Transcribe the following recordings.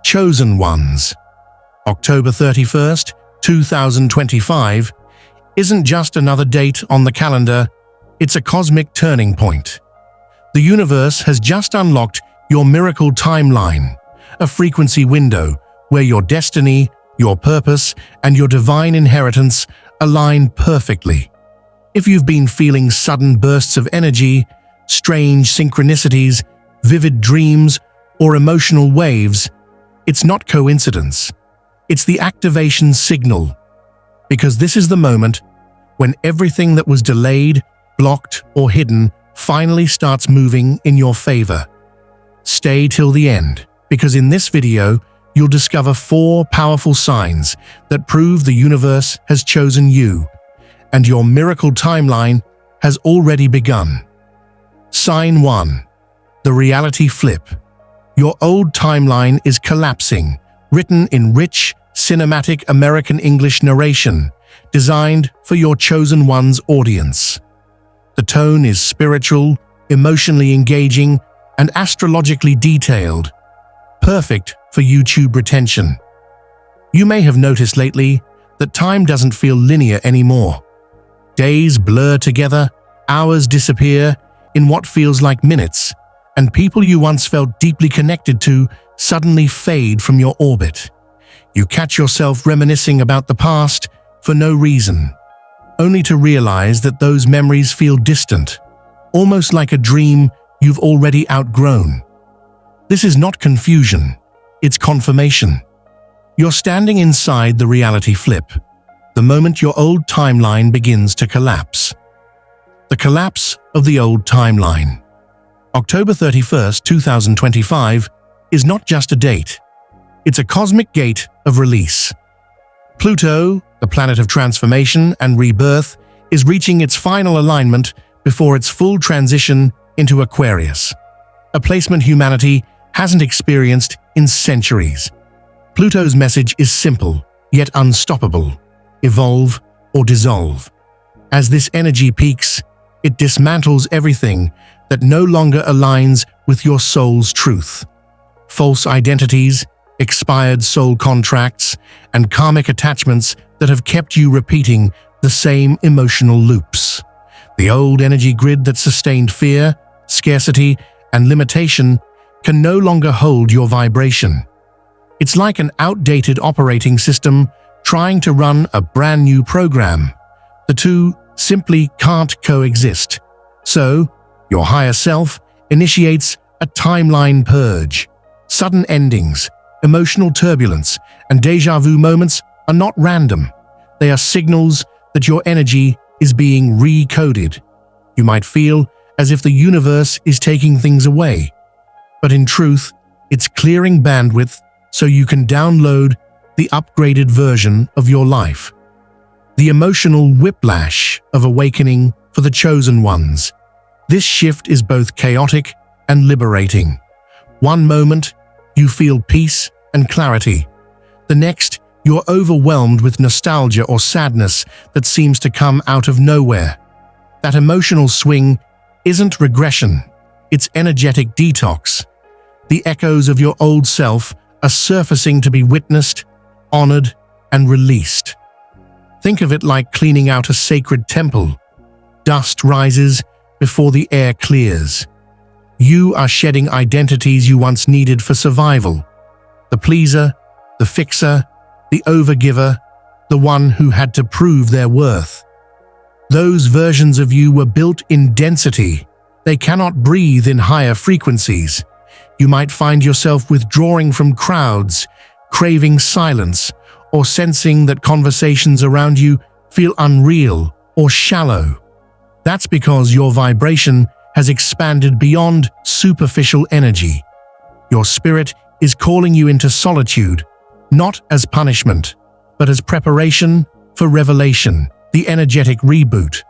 Chosen Ones. October 31st, 2025 isn't just another date on the calendar, it's a cosmic turning point. The universe has just unlocked your miracle timeline, a frequency window where your destiny, your purpose, and your divine inheritance align perfectly. If you've been feeling sudden bursts of energy, strange synchronicities, vivid dreams, or emotional waves, it's not coincidence. It's the activation signal. Because this is the moment when everything that was delayed, blocked, or hidden finally starts moving in your favor. Stay till the end, because in this video, you'll discover 4 powerful signs that prove the universe has chosen you, and your miracle timeline has already begun. Sign 1. The reality flip. Your old timeline is collapsing, written in rich, cinematic American English narration, designed for your chosen one's audience. The tone is spiritual, emotionally engaging, and astrologically detailed, perfect for YouTube retention. You may have noticed lately that time doesn't feel linear anymore. Days blur together, hours disappear in what feels like minutes, and people you once felt deeply connected to suddenly fade from your orbit. You catch yourself reminiscing about the past for no reason, only to realize that those memories feel distant, almost like a dream you've already outgrown. This is not confusion, it's confirmation. You're standing inside the reality flip, the moment your old timeline begins to collapse. The collapse of the old timeline. October 31st, 2025 is not just a date. It's a cosmic gate of release. Pluto, the planet of transformation and rebirth, is reaching its final alignment before its full transition into Aquarius, a placement humanity hasn't experienced in centuries. Pluto's message is simple, yet unstoppable: evolve or dissolve. As this energy peaks, it dismantles everything that no longer aligns with your soul's truth. False identities, expired soul contracts, and karmic attachments that have kept you repeating the same emotional loops. The old energy grid that sustained fear, scarcity, and limitation can no longer hold your vibration. It's like an outdated operating system trying to run a brand new program. The two simply can't coexist. So, your higher self initiates a timeline purge. Sudden endings, emotional turbulence, and déjà vu moments are not random. They are signals that your energy is being recoded. You might feel as if the universe is taking things away, but in truth, it's clearing bandwidth so you can download the upgraded version of your life. The emotional whiplash of awakening for the chosen ones. This shift is both chaotic and liberating. One moment, you feel peace and clarity. The next, you're overwhelmed with nostalgia or sadness that seems to come out of nowhere. That emotional swing isn't regression, it's energetic detox. The echoes of your old self are surfacing to be witnessed, honored, and released. Think of it like cleaning out a sacred temple. Dust rises before the air clears. You are shedding identities you once needed for survival. The pleaser, the fixer, the overgiver, the one who had to prove their worth. Those versions of you were built in density. They cannot breathe in higher frequencies. You might find yourself withdrawing from crowds, craving silence, or sensing that conversations around you feel unreal or shallow. That's because your vibration has expanded beyond superficial energy. Your spirit is calling you into solitude, not as punishment, but as preparation for revelation, the energetic reboot.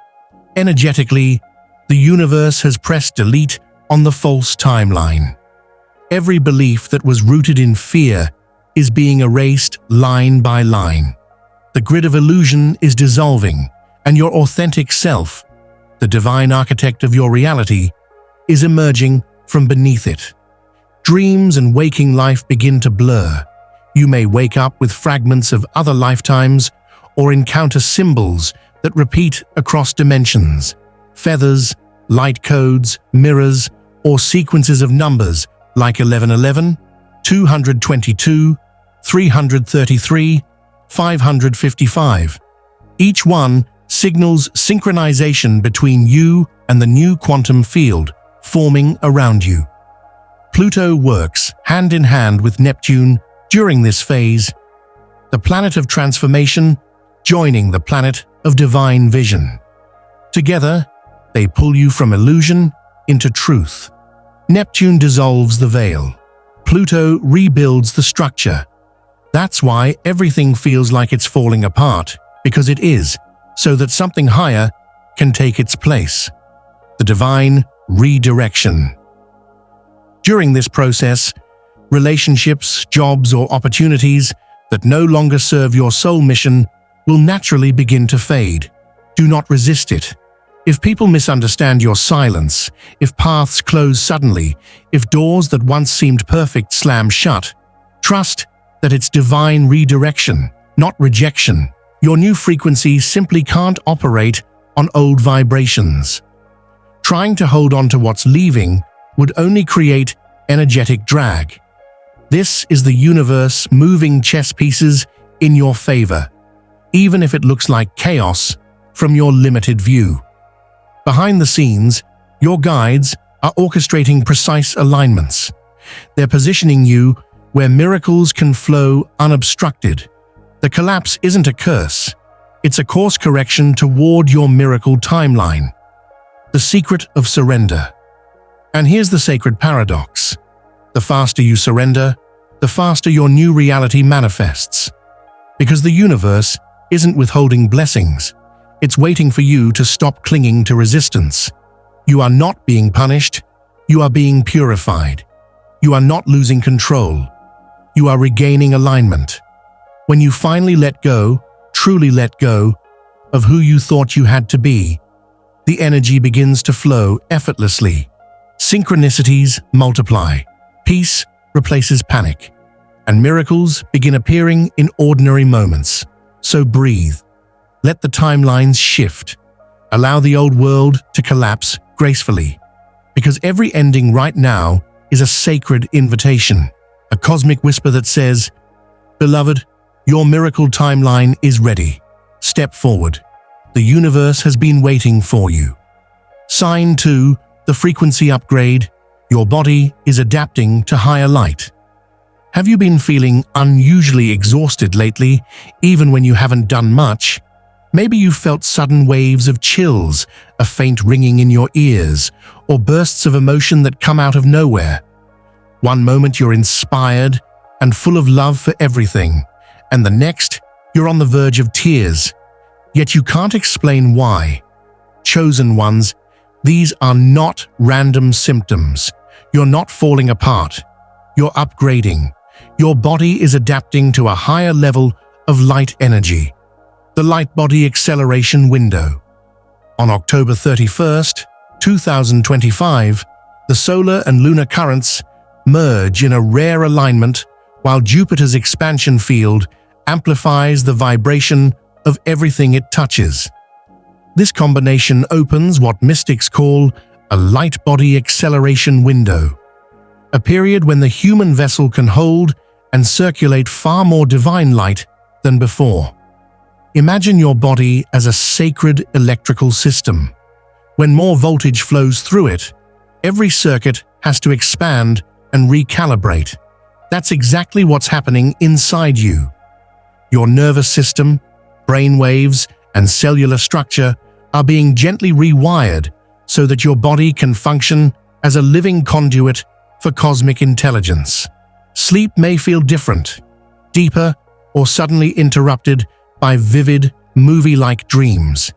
Energetically, the universe has pressed delete on the false timeline. Every belief that was rooted in fear is being erased line by line. The grid of illusion is dissolving, and your authentic self, the divine architect of your reality, is emerging from beneath it. dreams and waking life begin to blur. You may wake up with fragments of other lifetimes or encounter symbols that repeat across dimensions. Feathers, light codes, mirrors, or sequences of numbers like 1111, 222, 333, 555. Each one signals synchronization between you and the new quantum field forming around you. Pluto works hand in hand with Neptune during this phase, the planet of transformation joining the planet of divine vision. Together, they pull you from illusion into truth. Neptune dissolves the veil. Pluto rebuilds the structure. That's why everything feels like it's falling apart, because it is, so that something higher can take its place. The divine redirection. During this process, relationships, jobs, or opportunities that no longer serve your soul mission will naturally begin to fade. Do not resist it. If people misunderstand your silence, if paths close suddenly, if doors that once seemed perfect slam shut, trust that it's divine redirection, not rejection. Your new frequency simply can't operate on old vibrations. Trying to hold on to what's leaving would only create energetic drag. This is the universe moving chess pieces in your favor, even if it looks like chaos from your limited view. Behind the scenes, your guides are orchestrating precise alignments. They're positioning you where miracles can flow unobstructed. The collapse isn't a curse. It's a course correction toward your miracle timeline. The secret of surrender. And here's the sacred paradox. The faster you surrender, the faster your new reality manifests. Because the universe isn't withholding blessings. It's waiting for you to stop clinging to resistance. You are not being punished. You are being purified. You are not losing control. You are regaining alignment. When you finally let go, truly let go, of who you thought you had to be, the energy begins to flow effortlessly. Synchronicities multiply. Peace replaces panic. And miracles begin appearing in ordinary moments. So breathe. Let the timelines shift. Allow the old world to collapse gracefully. Because every ending right now is a sacred invitation, a cosmic whisper that says, "Beloved, your miracle timeline is ready. Step forward. The universe has been waiting for you." Sign 2, the frequency upgrade. Your body is adapting to higher light. Have you been feeling unusually exhausted lately, even when you haven't done much? Maybe you felt sudden waves of chills, a faint ringing in your ears, or bursts of emotion that come out of nowhere. One moment you're inspired and full of love for everything, and the next you're on the verge of tears. Yet you can't explain why. Chosen ones, these are not random symptoms. You're not falling apart. You're upgrading. Your body is adapting to a higher level of light energy. The Lightbody acceleration window. On October 31st, 2025, the solar and lunar currents merge in a rare alignment while Jupiter's expansion field amplifies the vibration of everything it touches. This combination opens what mystics call a Lightbody acceleration window, a period when the human vessel can hold and circulate far more divine light than before. Imagine your body as a sacred electrical system. When more voltage flows through it, every circuit has to expand and recalibrate. That's exactly what's happening inside you. Your nervous system, brain waves, and cellular structure are being gently rewired so that your body can function as a living conduit for cosmic intelligence. Sleep may feel different, deeper, or suddenly interrupted by vivid, movie-like dreams.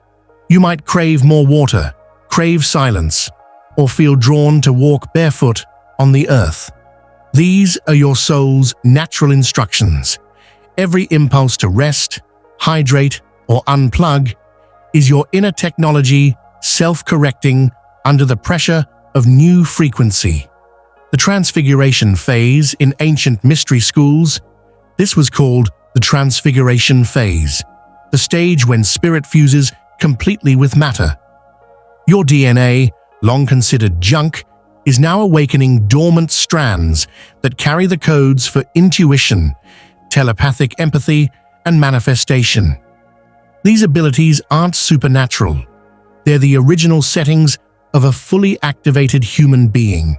You might crave more water, crave silence, or feel drawn to walk barefoot on the earth. These are your soul's natural instructions. Every impulse to rest, hydrate, or unplug is your inner technology self-correcting under the pressure of new frequency. The transfiguration phase in ancient mystery schools, this was called the transfiguration phase, the stage when spirit fuses completely with matter. Your DNA, long considered junk, is now awakening dormant strands that carry the codes for intuition, telepathic empathy, and manifestation. These abilities aren't supernatural. They're the original settings of a fully activated human being.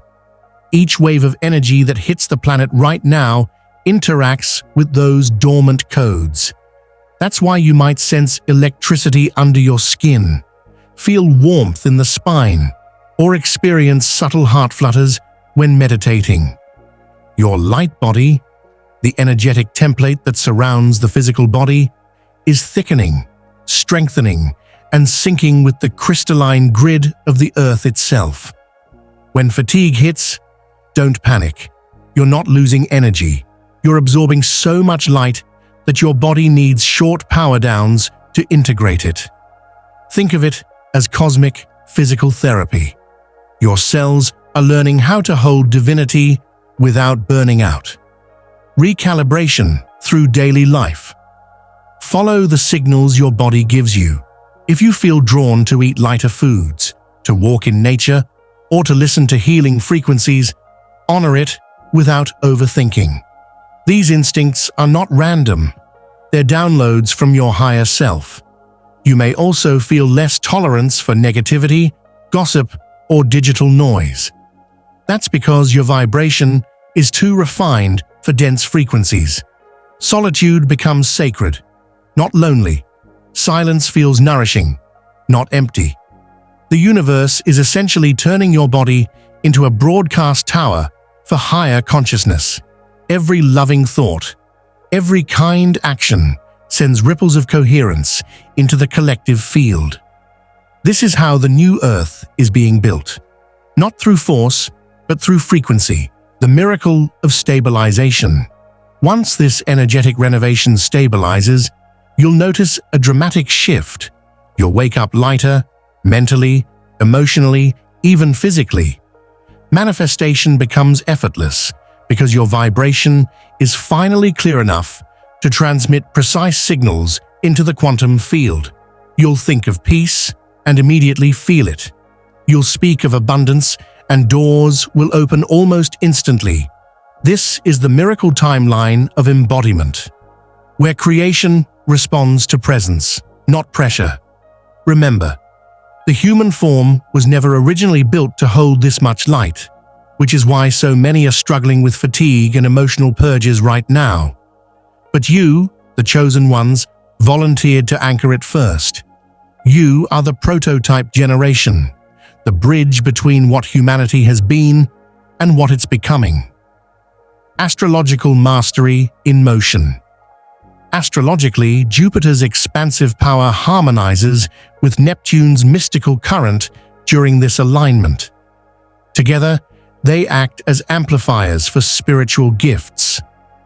Each wave of energy that hits the planet right now interacts with those dormant codes. That's why you might sense electricity under your skin, feel warmth in the spine, or experience subtle heart flutters when meditating. Your light body, the energetic template that surrounds the physical body, is thickening, strengthening, and syncing with the crystalline grid of the Earth itself. When fatigue hits, don't panic. You're not losing energy. You're absorbing so much light that your body needs short power downs to integrate it. Think of it as cosmic physical therapy. Your cells are learning how to hold divinity without burning out. Recalibration through daily life. Follow the signals your body gives you. If you feel drawn to eat lighter foods, to walk in nature, or to listen to healing frequencies, honor it without overthinking. These instincts are not random. They're downloads from your higher self. You may also feel less tolerance for negativity, gossip, or digital noise. That's because your vibration is too refined for dense frequencies. Solitude becomes sacred, not lonely. Silence feels nourishing, not empty. The universe is essentially turning your body into a broadcast tower for higher consciousness. Every loving thought, every kind action sends ripples of coherence into the collective field. This is how the new Earth is being built. Not through force, but through frequency, the miracle of stabilization. Once this energetic renovation stabilizes, you'll notice a dramatic shift. You'll wake up lighter, mentally, emotionally, even physically. Manifestation becomes effortless because your vibration is finally clear enough to transmit precise signals into the quantum field. You'll think of peace and immediately feel it. You'll speak of abundance and doors will open almost instantly. This is the miracle timeline of embodiment, where creation responds to presence, not pressure. Remember, the human form was never originally built to hold this much light, which is why so many are struggling with fatigue and emotional purges right now. But you, the chosen ones, volunteered to anchor it first. You are the prototype generation, the bridge between what humanity has been and what it's becoming. Astrological mastery in motion. Astrologically, Jupiter's expansive power harmonizes with Neptune's mystical current during this alignment. Together, they act as amplifiers for spiritual gifts,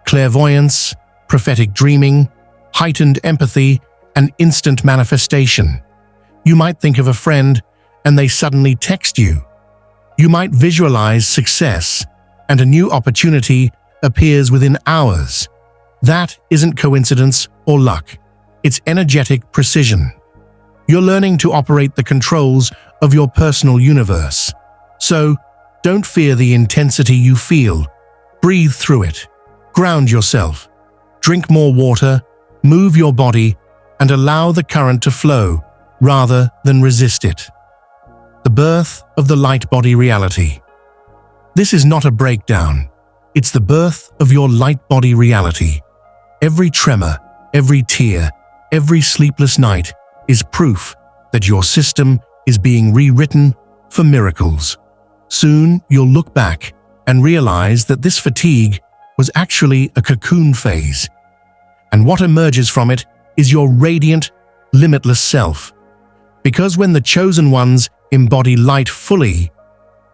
clairvoyance, prophetic dreaming, heightened empathy, and instant manifestation. You might think of a friend and they suddenly text you. You might visualize success and a new opportunity appears within hours. That isn't coincidence or luck. It's energetic precision. You're learning to operate the controls of your personal universe. So, don't fear the intensity you feel. Breathe through it. Ground yourself. Drink more water, move your body, and allow the current to flow rather than resist it. The birth of the Lightbody reality. This is not a breakdown. It's the birth of your Lightbody reality. Every tremor, every tear, every sleepless night is proof that your system is being rewritten for miracles. Soon you'll look back and realize that this fatigue was actually a cocoon phase. And what emerges from it is your radiant, limitless self. Because when the chosen ones embody light fully,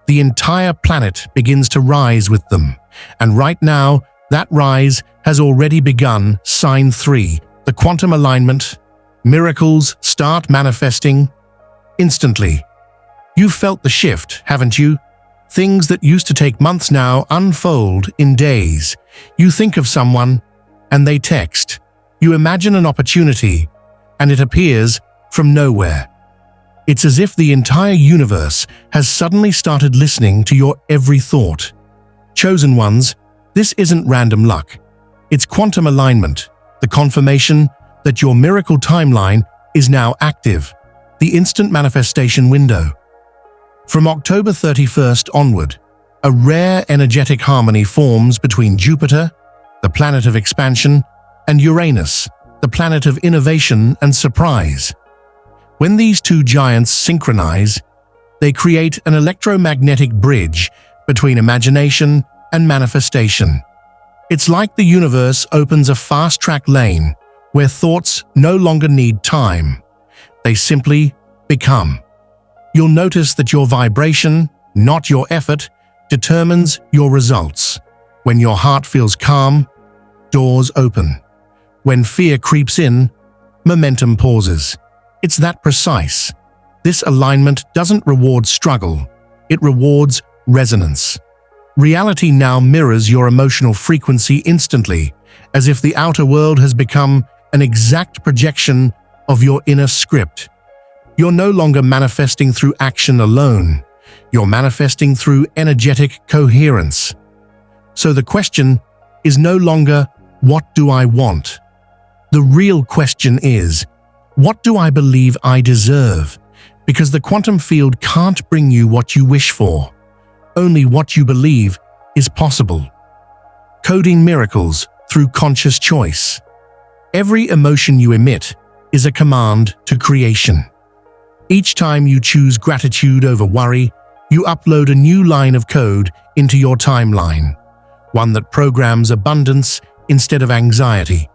the entire planet begins to rise with them. And right now, that rise has already begun. Sign 3, the quantum alignment. Miracles start manifesting instantly. You've felt the shift, haven't you? Things that used to take months now unfold in days. You think of someone, and they text. You imagine an opportunity, and it appears from nowhere. It's as if the entire universe has suddenly started listening to your every thought. Chosen ones, this isn't random luck. It's quantum alignment, the confirmation that your miracle timeline is now active, the instant manifestation window. From October 31st onward, a rare energetic harmony forms between Jupiter, the planet of expansion, and Uranus, the planet of innovation and surprise. When these two giants synchronize, they create an electromagnetic bridge between imagination and manifestation. It's like the universe opens a fast-track lane where thoughts no longer need time. They simply become. You'll notice that your vibration, not your effort, determines your results. When your heart feels calm, doors open. When fear creeps in, momentum pauses. It's that precise. This alignment doesn't reward struggle, it rewards resonance. Reality now mirrors your emotional frequency instantly, as if the outer world has become an exact projection of your inner script. You're no longer manifesting through action alone. You're manifesting through energetic coherence. So the question is no longer, what do I want? The real question is, what do I believe I deserve? Because the quantum field can't bring you what you wish for. Only what you believe is possible. Coding miracles through conscious choice. Every emotion you emit is a command to creation. Each time you choose gratitude over worry, you upload a new line of code into your timeline, one that programs abundance instead of anxiety.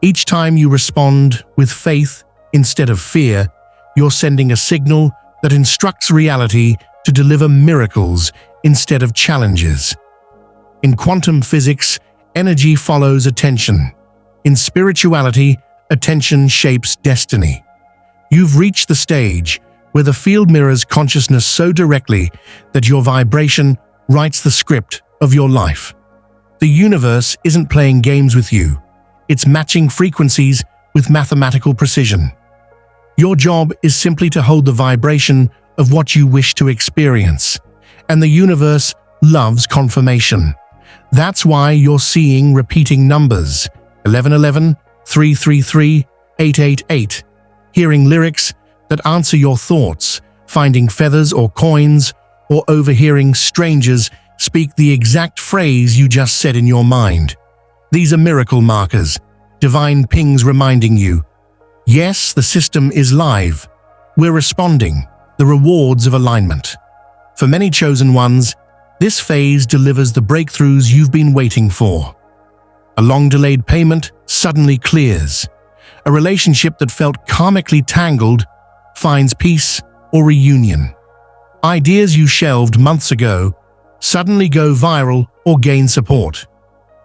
Each time you respond with faith instead of fear, you're sending a signal that instructs reality to deliver miracles instead of challenges. In quantum physics, energy follows attention. In spirituality, attention shapes destiny. You've reached the stage where the field mirrors consciousness so directly that your vibration writes the script of your life. The universe isn't playing games with you. It's matching frequencies with mathematical precision. Your job is simply to hold the vibration of what you wish to experience, and the universe loves confirmation. That's why you're seeing repeating numbers, 1111, 333, 888, hearing lyrics that answer your thoughts, finding feathers or coins, or overhearing strangers speak the exact phrase you just said in your mind. These are miracle markers, divine pings reminding you, yes, the system is live. We're responding, the rewards of alignment. For many chosen ones, this phase delivers the breakthroughs you've been waiting for. A long-delayed payment suddenly clears. A relationship that felt karmically tangled finds peace or reunion. Ideas you shelved months ago suddenly go viral or gain support.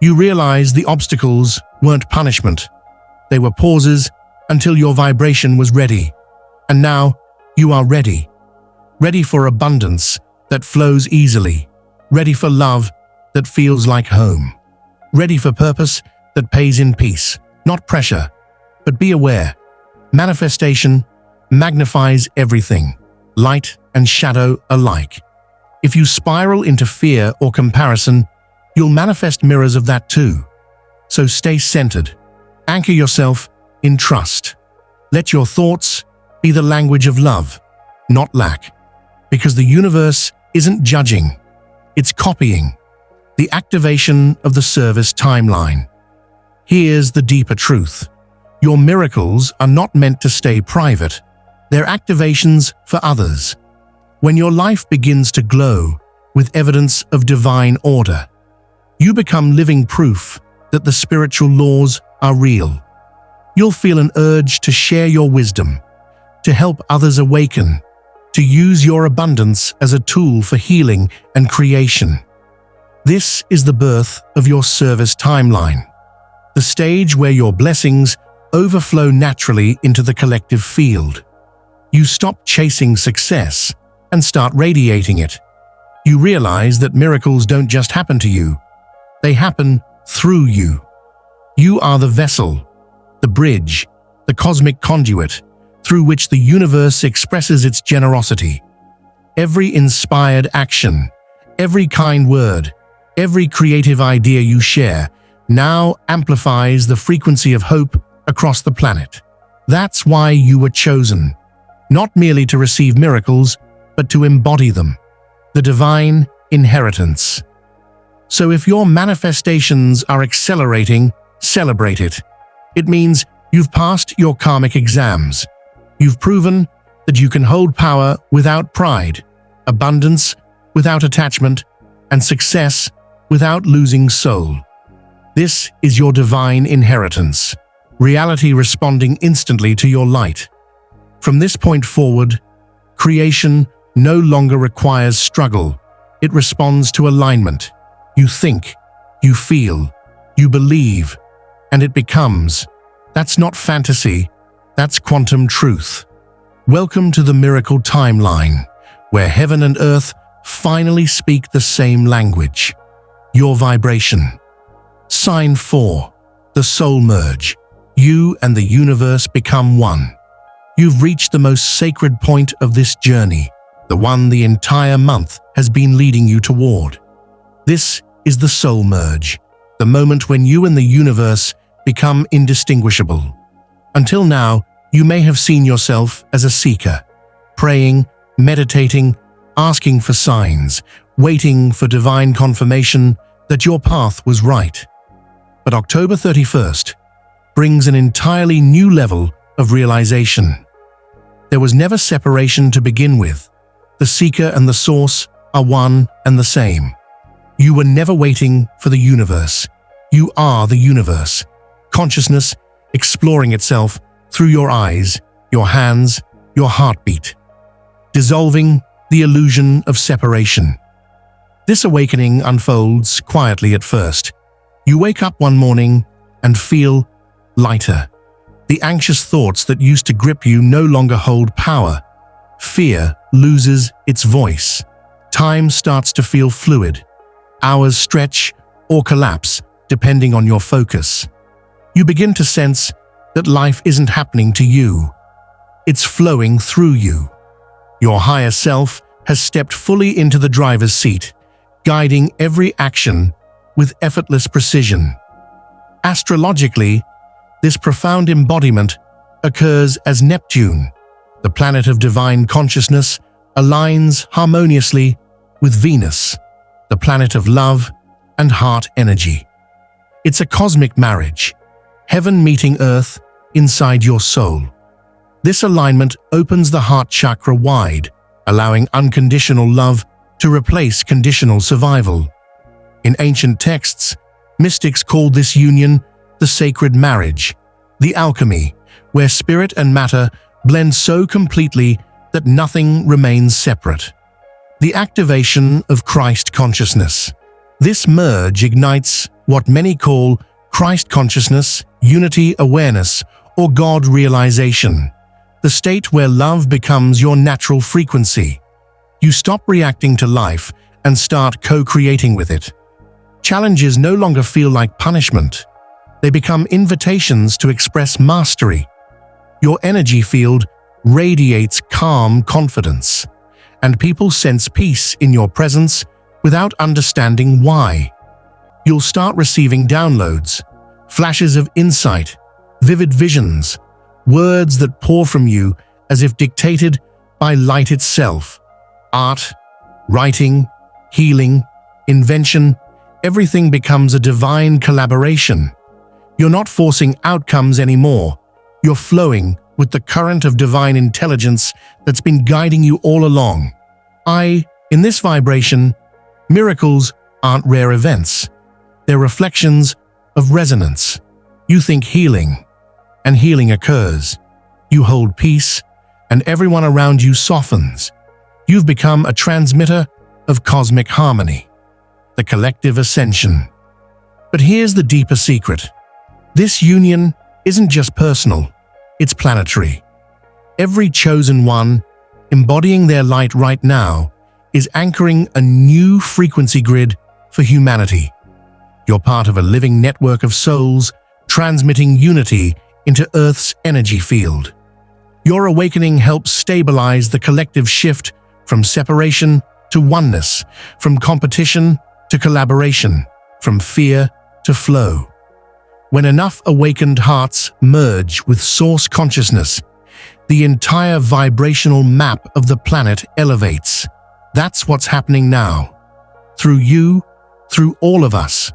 You realize the obstacles weren't punishment. They were pauses until your vibration was ready. And now you are ready. Ready for abundance that flows easily. Ready for love that feels like home. Ready for purpose that pays in peace, not pressure. But be aware, manifestation magnifies everything, light and shadow alike. If you spiral into fear or comparison, you'll manifest mirrors of that too. So stay centered. Anchor yourself in trust. Let your thoughts be the language of love, not lack. Because the universe isn't judging, it's copying. The activation of the service timeline. Here's the deeper truth. Your miracles are not meant to stay private. They're activations for others. When your life begins to glow with evidence of divine order, you become living proof that the spiritual laws are real. You'll feel an urge to share your wisdom, to help others awaken, to use your abundance as a tool for healing and creation. This is the birth of your service timeline, the stage where your blessings overflow naturally into the collective field. You stop chasing success and start radiating it. You realize that miracles don't just happen to you, they happen through you. You are the vessel, the bridge, the cosmic conduit through which the universe expresses its generosity. Every inspired action, every kind word, every creative idea you share now amplifies the frequency of hope across the planet. That's why you were chosen, not merely to receive miracles, but to embody them, the divine inheritance. So if your manifestations are accelerating, celebrate it. It means you've passed your karmic exams. You've proven that you can hold power without pride, abundance without attachment, and success without losing soul. This is your divine inheritance, reality responding instantly to your light. From this point forward, creation no longer requires struggle. It responds to alignment. You think, you feel, you believe, and it becomes. That's not fantasy, that's quantum truth. Welcome to the miracle timeline, where heaven and earth finally speak the same language. Your vibration. Sign 4. The soul merge. You and the universe become one. You've reached the most sacred point of this journey, the one the entire month has been leading you toward. This is the soul merge, the moment when you and the universe become indistinguishable. Until now, you may have seen yourself as a seeker, praying, meditating, asking for signs, waiting for divine confirmation that your path was right. But October 31st brings an entirely new level of realization. There was never separation to begin with. The seeker and the source are one and the same. You were never waiting for the universe. You are the universe. Consciousness exploring itself through your eyes, your hands, your heartbeat, dissolving the illusion of separation. This awakening unfolds quietly at first. You wake up one morning and feel lighter. The anxious thoughts that used to grip you no longer hold power. Fear loses its voice. Time starts to feel fluid. Hours stretch or collapse depending on your focus. You begin to sense that life isn't happening to you. It's flowing through you. Your higher self has stepped fully into the driver's seat, guiding every action with effortless precision. Astrologically, this profound embodiment occurs as Neptune, the planet of divine consciousness, aligns harmoniously with Venus, the planet of love and heart energy. It's a cosmic marriage, heaven meeting earth inside your soul. This alignment opens the heart chakra wide, allowing unconditional love to replace conditional survival. In ancient texts, mystics called this union the sacred marriage, the alchemy, where spirit and matter blend so completely that nothing remains separate. The activation of Christ consciousness. This merge ignites what many call Christ consciousness, unity awareness, or God realization, the state where love becomes your natural frequency. You stop reacting to life and start co-creating with it. Challenges no longer feel like punishment. They become invitations to express mastery. Your energy field radiates calm confidence, and people sense peace in your presence without understanding why. You'll start receiving downloads, flashes of insight, vivid visions, words that pour from you as if dictated by light itself. Art, writing, healing, invention, everything becomes a divine collaboration. You're not forcing outcomes anymore. You're flowing with the current of divine intelligence that's been guiding you all along. In this vibration, miracles aren't rare events. They're reflections of resonance. You think healing, and healing occurs. You hold peace, and everyone around you softens. You've become a transmitter of cosmic harmony, the collective ascension. But here's the deeper secret. This union isn't just personal, it's planetary. Every chosen one, embodying their light right now, is anchoring a new frequency grid for humanity. You're part of a living network of souls transmitting unity into Earth's energy field. Your awakening helps stabilize the collective shift from separation to oneness, from competition to collaboration, from fear to flow. When enough awakened hearts merge with source consciousness, the entire vibrational map of the planet elevates. That's what's happening now. Through you, through all of us.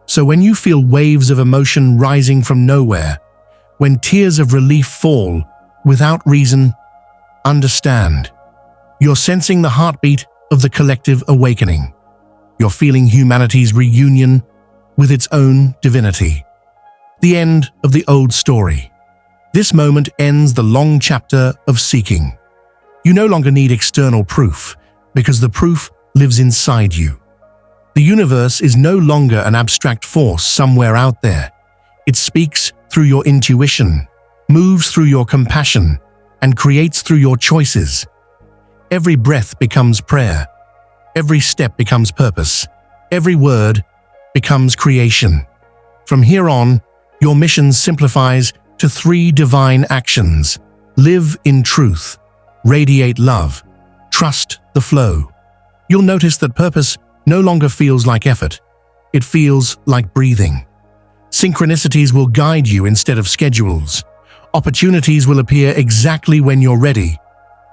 So when you feel waves of emotion rising from nowhere, when tears of relief fall without reason, understand. You're sensing the heartbeat of the collective awakening. You're feeling humanity's reunion with its own divinity. The end of the old story. This moment ends the long chapter of seeking. You no longer need external proof, because the proof lives inside you. The universe is no longer an abstract force somewhere out there. It speaks through your intuition, moves through your compassion, and creates through your choices. Every breath becomes prayer. Every step becomes purpose. Every word becomes creation. From here on, your mission simplifies to 3 divine actions. Live in truth, radiate love, trust the flow. You'll notice that purpose no longer feels like effort. It feels like breathing. Synchronicities will guide you instead of schedules. Opportunities will appear exactly when you're ready.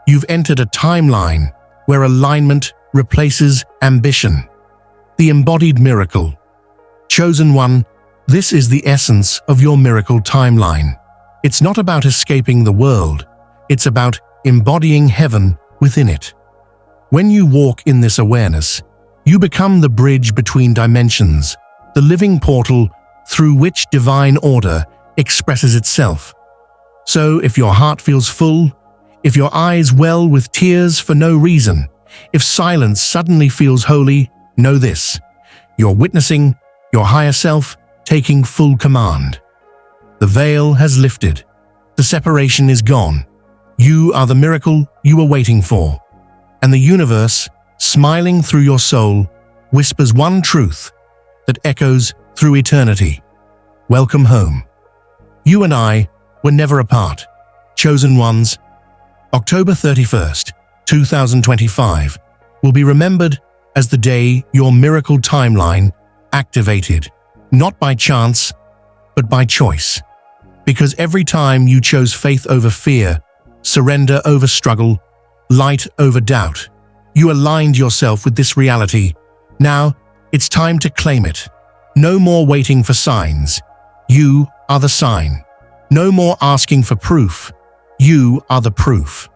You've entered a timeline where alignment replaces ambition. The embodied miracle. Chosen one, this is the essence of your miracle timeline. It's not about escaping the world. It's about embodying heaven within it. When you walk in this awareness, you become the bridge between dimensions, the living portal through which divine order expresses itself. So if your heart feels full, if your eyes well with tears for no reason, if silence suddenly feels holy, know this: you're witnessing your higher self taking full command. The veil has lifted. The separation is gone. You are the miracle you were waiting for. And the universe, smiling through your soul, whispers one truth that echoes through eternity. Welcome home. You and I were never apart. Chosen ones. October 31st, 2025 will be remembered as the day your miracle timeline activated, not by chance, but by choice. Because every time you chose faith over fear, surrender over struggle, light over doubt, you aligned yourself with this reality. Now, it's time to claim it. No more waiting for signs. You are the sign. No more asking for proof. You are the proof.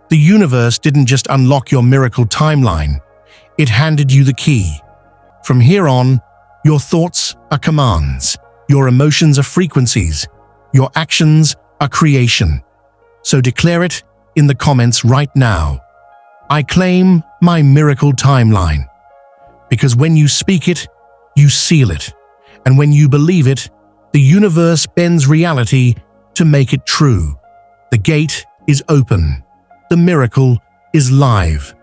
The universe didn't just unlock your miracle timeline. It handed you the key. From here on, your thoughts are commands. Your emotions are frequencies. Your actions are creation. So declare it in the comments right now. I claim my miracle timeline. Because when you speak it, you seal it. And when you believe it, the universe bends reality to make it true. The gate is open. The miracle is live.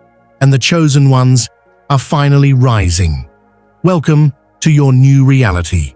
And the chosen ones are finally rising. Welcome to your new reality.